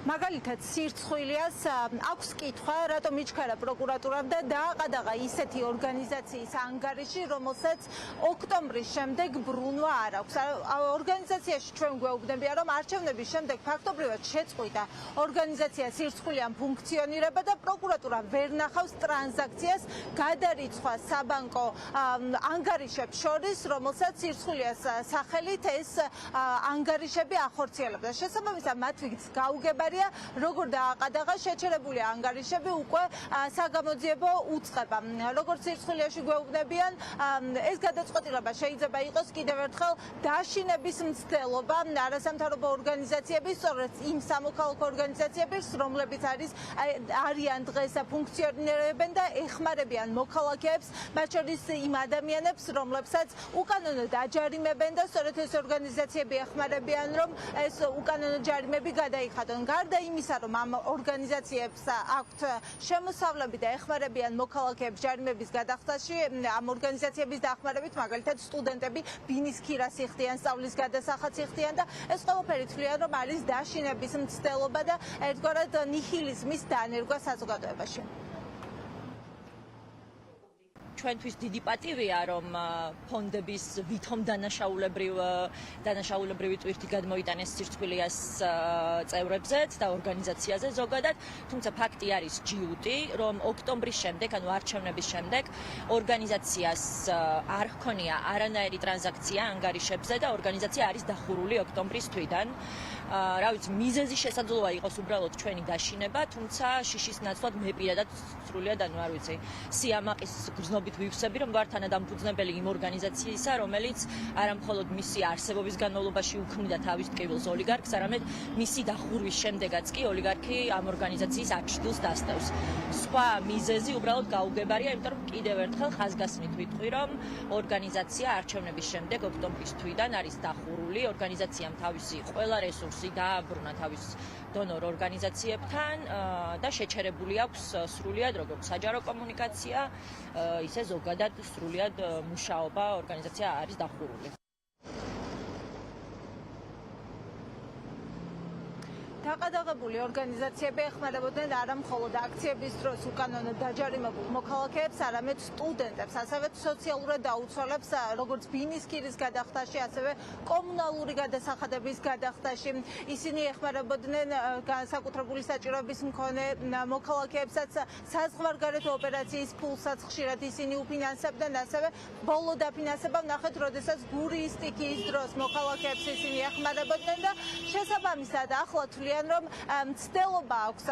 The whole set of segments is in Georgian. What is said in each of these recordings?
მაგალითად სირცხვილიას აქვს კითხვა, რატომ იჩქარა პროკურატურამ და დააყადაღა ისეთი ორგანიზაციის ანგარიში, რომელსაც ოქტომბრის შემდეგ ბრუნვა არ აქვს. ორგანიზაციაში ჩვენ გვეუბნებიან, რომ არჩევნების შემდეგ ფაქტობრივად შეწყვიტა ორგანიზაცია სირცხვილიამ ფუნქციონირება და პროკურატურა ვერ ნახავს ტრანზაქციას გადარიცხვა საბანკო ანგარიშებს შორის, რომელსაც სირცხვილიას სახელით ეს ანგარიშები ახორციელებდა. შესაბამისად, მათ ვიგს გაუგებარია, როგორ დააყადაღა შეჩერებული ანგარიშები უკვე საგამოძიებო უწყება. როგორც სირცხვილიაში გვეუბნებიან, ეს გადაწყვეტილება შეიძლება იყოს კიდევ ერთხელ დაშინების მცდელობა არასამთავრობო ორგანიზაციების, სწორედ იმ სამოქალაქო ორგანიზაციების, რომლებიც არიან დღეს ფუნქციონირებენ და ეხმარებიან მოქალაქეებს, მათ შორის იმ ადამიანებს, რომლებსაც უკანონოდ აჯარიმებენ და სწორედ ეს ორგანიზაციები ეხმარებიან, რომ ეს უკანონო ჯარიმები გადაიხადონ. გარდა იმისა, რომ ამ ორგანიზაციებს აქვთ შემოსავლები და ეხმარებიან მოქალაქეებს ჯარიმების გადახდაში, ამ ორგანიზაციების დახმარებით, მაგალითად სტუდენტები ბინის ქირას იხდიან, სწავლის გადასახადს იხდიან და ეს ყველაფერი თვლიან, რომ არის დაშინების მცდელობა და ერთგვარად ნიჰილიზმის დანერგვა საზოგადოებაში. ჩვენთვის დიდი პატივია, რომ ფონდების ვითომ დანაშაულებრივი ტვირთი გადმოიტანეს სირცხვილიას წევრებზეც და ორგანიზაციაზე ზოგადად, თუმცა ფაქტი არის ჯიუტი, რომ ოქტომბრის შემდეგ, ანუ არჩევნების შემდეგ, ორგანიზაციას არ ჰქონია არანაირი ტრანზაქცია ანგარიშებზე და ორგანიზაცია არის დახურული ოქტომბრის თვიდან. რა ვიცი, მიზეზი შესაძლოა იყოს უბრალოდ ჩვენი დაშინება, თუმცა შიშის ნაცვლად მე პირადად სრულიად არ ვიცი, სიამაყის გრძნობით ვივსები, რომ ვარ თანადამფუძნებელი იმ ორგანიზაციისა, რომელიც არა მხოლოდ მისი არსებობის განმავლობაში უქმნიდა თავის ტკივილს ოლიგარქს, არამედ მისი დახურვის შემდეგაც კი ოლიგარქი ამ ორგანიზაციის არჩილს დასდევს. სხვა მიზეზი უბრალოდ გაუგებარია, იმიტომ რომ კიდევ ერთხელ ხაზგასმით ვიტყვი, რომ ორგანიზაცია არჩევნების შემდეგ ოქტომბრის თვიდან არის დახურული, ორგანიზაციამ თავისი ყველა რესურსი დააბრუნა თავის დონორ ორგანიზაციებთან და შეჩერებული აქვს სრულიად როგორც საჯარო კომუნიკაცია, ისე ზოგადად სრულიად მუშაობა, ორგანიზაცია არის დახურული. დაყადაღებული ორგანიზაციები ეხმარებოდნენ არა მხოლოდ აქციების დროს უკანონო დაჯარიმებულ მოქალაქეებს, არამედ სტუდენტებს, ასევე სოციალურად დაუცველებს, როგორც ბინის ქირის გადახდაში, ასევე კომუნალური გადასახადების გადახდაში. ისინი ეხმარებოდნენ განსაკუთრებული საჭიროების მქონე მოქალაქეებსაც საზღვარგარეთ ოპერაციის ფულსაც ხშირად ისინი უფინანსებდნენ, ასევე ბოლო დაფინანსება ვნახეთ, როდესაც გურიის სტიქიის დროს მოქალაქეებს ისინი ეხმარებოდნენ და შესაბამისად ახლა თვლიან, რომ მცდელობა აქვს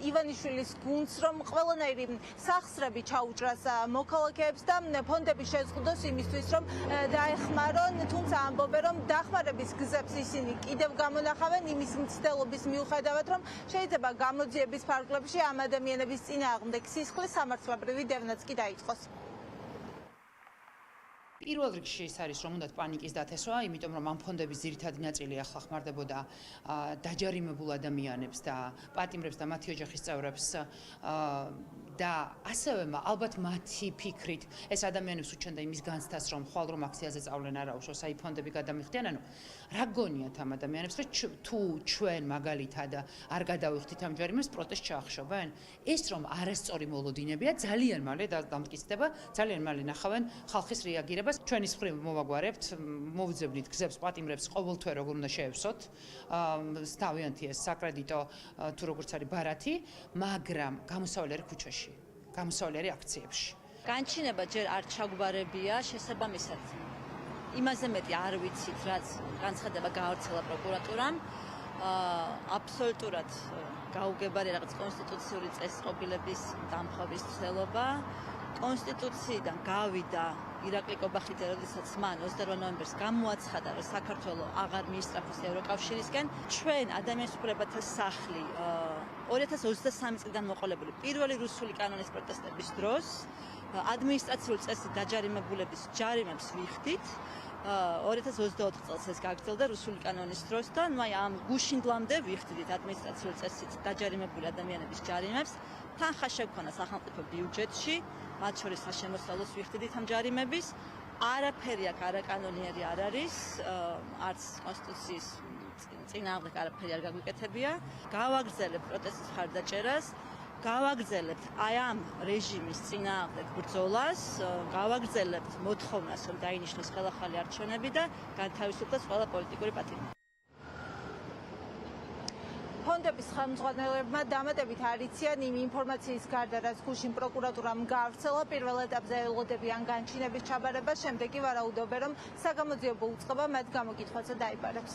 ივანიშვილის გუნდს, რომ ყველანაირი სახსრები ჩაუჭრას მოქალაქეებს და ფონდები შეზღუდოს იმისთვის, რომ დაეხმარონ, თუმცა ამბობენ, რომ დახმარების გზებს ისინი კიდევ გამონახავენ იმის მცდელობის მიუხედავად, რომ შეიძლება გამოძიების ფარგლებში ამ ადამიანების წინააღმდეგ სისხლის სამართლებრივი დევნაც კი დაიწყოს. პირველ რიგში ის არის, რომ უნდათ პანიკის დათესვა, იმიტომ რომ ამ ფონდების ძირითადი ნაწილი ახლა ხმარდებოდა დაჯარიმებულ ადამიანებს და პატიმრებს და მათი ოჯახის წევრებს და ასევე ალბათ მათი ფიქრით ეს ადამიანებს უჩვენდა იმის განცდას, რომ ხვალ რომ აქციაზე წავლენ არა უშავს, აი ფონდები გადამიხდიან, ანუ რა გონიათ ამ ადამიანებს, რომ თუ ჩვენ მაგალითად არ გადავიხდით ამ ჯარიმებს, პროტესტ ჩაახშობენ? ეს რომ არასწორი მოლოდინებია, ძალიან მალე დამტკიცდება, ძალიან მალე ნახავენ ხალხის რეაგირებას. ჩვენის მხრივ მოვაგვარებთ, მოვძებნით გზებს პატიმრებს ყოველთვე როგორ უნდა შეევსოთ, თავიანთი ეს საკრედიტო თუ როგორც არის ბარათი, მაგრამ გამოსავალი არის ქუჩაში, გამოსავალი არის აქციებში. განჩინება ჯერ არ ჩაგვარებია, შესაბამისად იმაზე მეტი არ ვიცით, რაც განცხადება გაავრცელა პროკურატურამ. აბსოლუტურად გაუგებარია რაღაც კონსტიტუციური წესწყობილების დამხობის ცდელობა. კონსტიტუციიდან გავიდა ირაკლი კობახიძე, როდესაც მან 28 ნოემბერს გამოაცხადა, რომ საქართველო აღარ მიისწრაფოს ევროკავშირისკენ. ჩვენ ადამიანის უფლებათა სახლი 2023 წლიდან მოყოლებული პირველი რუსული კანონის პროტესტების დროს ადმინისტრაციული წესით დაჯარიმებულების ჯარიმებს ვიხდით. 2024 წელს ეს გაგრძელდა რუსული კანონის დროს და აი ამ გუშინდლამდე ვიხდით ადმინისტრაციული წესით დაჯარიმებული ადამიანების ჯარიმებს. თანხა შეგვქონა სახელმწიფო ბიუჯეტში, მათ შორის საშემოსავლოს ვიხდით ამ ჯარიმების. არაფერი აქ არაკანონიერი არ არის, არც კონსტიტუციის წინააღმდეგ არაფერი არ გაგვიკეთებია. გავაგრძელებთ პროტესტის მხარდაჭერას, გავაგრძელებთ აი ამ რეჟიმის წინააღმდეგ ბრძოლას, გავაგრძელებთ მოთხოვნას, რომ დაინიშნოს ხელახალი არჩევნები და განთავისუფლდეს ყველა პოლიტიკური პატიმარი. ფონდების ხელმძღვანელებმა დამატებით არ იციან იმ ინფორმაციის გარდა, რაც გუშინ პროკურატურამ გაავრცელა, პირველ ეტაპზე ელოდებიან განჩინების ჩაბარებას, შემდეგ კი ვარაუდობენ, რომ საგამოძიებო უწყება მათ გამოკითხვაზე დაიბარებს.